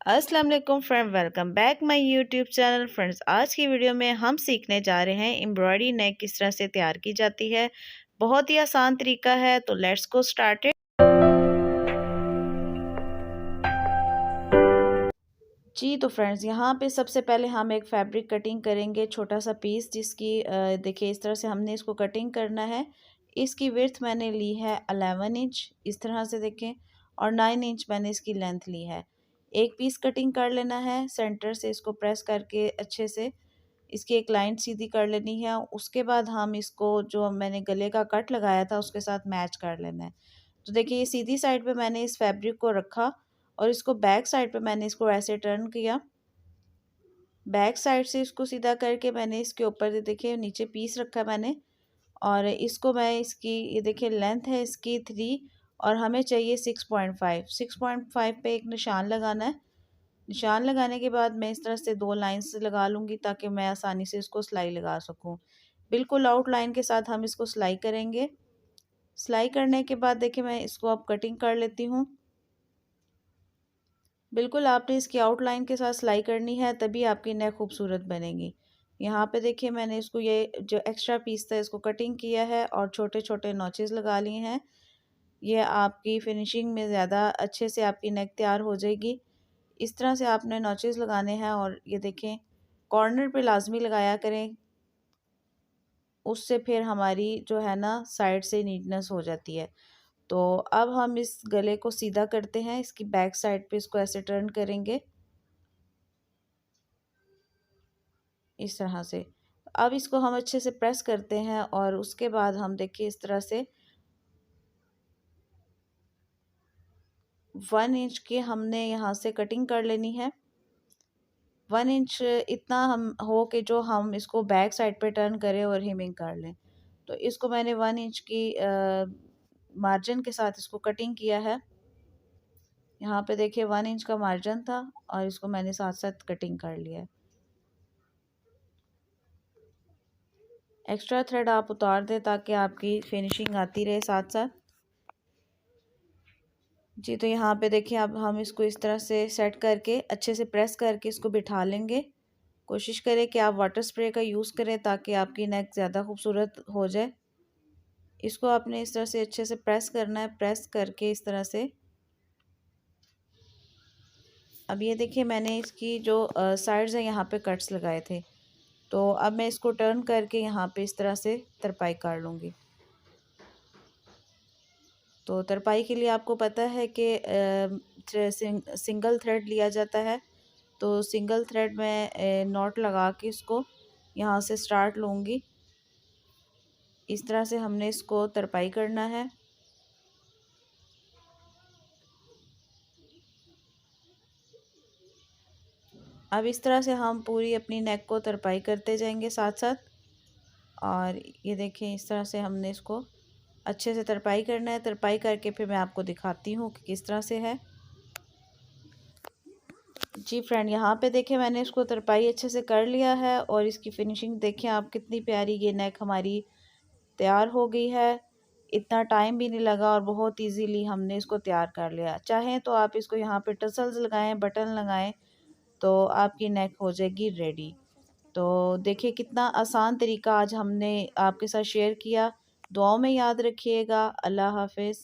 अस्सलाम वालेकुम friend, welcome back my YouTube channel. Friends, आज की वीडियो में हम सीखने जा रहे हैं एम्ब्रॉयडरी नेक किस तरह से तैयार की जाती है। बहुत ही आसान तरीका है, तो लेट्स गो स्टार्टेड। जी तो फ्रेंड्स, यहाँ पे सबसे पहले हम एक फैब्रिक कटिंग करेंगे, छोटा सा पीस जिसकी देखिए इस तरह से हमने इसको कटिंग करना है। इसकी विड्थ मैंने ली है 11 इंच, इस तरह से देखें, और 9 इंच मैंने इसकी लेंथ ली है। एक पीस कटिंग कर लेना है, सेंटर से इसको प्रेस करके अच्छे से इसकी एक लाइन सीधी कर लेनी है। उसके बाद हम इसको जो मैंने गले का कट लगाया था उसके साथ मैच कर लेना है। तो देखिए ये सीधी साइड पे मैंने इस फैब्रिक को रखा और इसको बैक साइड पे मैंने इसको ऐसे टर्न किया। बैक साइड से इसको सीधा करके मैंने इसके ऊपर देखिए नीचे पीस रखा मैंने, और इसको मैं इसकी ये देखिए लेंथ है इसकी 3 और हमें चाहिए 6.5। 6.5 पे एक निशान लगाना है। निशान लगाने के बाद मैं इस तरह से 2 लाइंस लगा लूँगी ताकि मैं आसानी से इसको सिलाई लगा सकूँ। बिल्कुल आउटलाइन के साथ हम इसको सिलाई करेंगे। सिलाई करने के बाद देखिए मैं इसको अब कटिंग कर लेती हूँ। बिल्कुल आपने इसकी आउटलाइन के साथ सिलाई करनी है, तभी आपकी नेक खूबसूरत बनेगी। यहाँ पे देखिए मैंने इसको ये जो एक्स्ट्रा पीस था इसको कटिंग किया है और छोटे छोटे नॉचेस लगा लिए हैं। ये आपकी फिनिशिंग में ज़्यादा अच्छे से आपकी नेक तैयार हो जाएगी। इस तरह से आपने नॉचेस लगाने हैं और ये देखें कॉर्नर पे लाजमी लगाया करें, उससे फिर हमारी जो है ना साइड से नीटनेस हो जाती है। तो अब हम इस गले को सीधा करते हैं, इसकी बैक साइड पे इसको ऐसे टर्न करेंगे इस तरह से। अब इसको हम अच्छे से प्रेस करते हैं और उसके बाद हम देखिए इस तरह से 1 इंच की हमने यहाँ से कटिंग कर लेनी है। 1 इंच इतना हम हो कि जो हम इसको बैक साइड पे टर्न करें और हेमिंग कर लें। तो इसको मैंने 1 इंच की मार्जिन के साथ इसको कटिंग किया है। यहाँ पे देखिए 1 इंच का मार्जिन था और इसको मैंने साथ साथ कटिंग कर लिया है। एक्स्ट्रा थ्रेड आप उतार दें ताकि आपकी फिनिशिंग आती रहे साथ साथ। जी तो यहाँ पे देखिए अब हम इसको इस तरह से सेट करके अच्छे से प्रेस करके इसको बिठा लेंगे। कोशिश करें कि आप वाटर स्प्रे का यूज़ करें ताकि आपकी नेक ज़्यादा खूबसूरत हो जाए। इसको आपने इस तरह से अच्छे से प्रेस करना है, प्रेस करके इस तरह से। अब ये देखिए मैंने इसकी जो साइड्स हैं यहाँ पे कट्स लगाए थे, तो अब मैं इसको टर्न करके यहाँ पे इस तरह से तरपाई कर लूँगी। तो तरपाई के लिए आपको पता है कि सिंगल थ्रेड लिया जाता है। तो सिंगल थ्रेड में नॉट लगा के इसको यहाँ से स्टार्ट लूँगी। इस तरह से हमने इसको तरपाई करना है। अब इस तरह से हम पूरी अपनी नेक को तरपाई करते जाएंगे साथ साथ। और ये देखें इस तरह से हमने इसको अच्छे से तरपाई करना है। तरपाई करके फिर मैं आपको दिखाती हूँ कि किस तरह से है। जी फ्रेंड, यहाँ पे देखें मैंने इसको तरपाई अच्छे से कर लिया है और इसकी फिनिशिंग देखें आप कितनी प्यारी ये नेक हमारी तैयार हो गई है। इतना टाइम भी नहीं लगा और बहुत इजीली हमने इसको तैयार कर लिया। चाहें तो आप इसको यहाँ पे टसल्स लगाएं, बटन लगाएं, तो आपकी नेक हो जाएगी रेडी। तो देखिए कितना आसान तरीका आज हमने आपके साथ शेयर किया। दुआओं में याद रखिएगा। अल्लाह हाफिज़।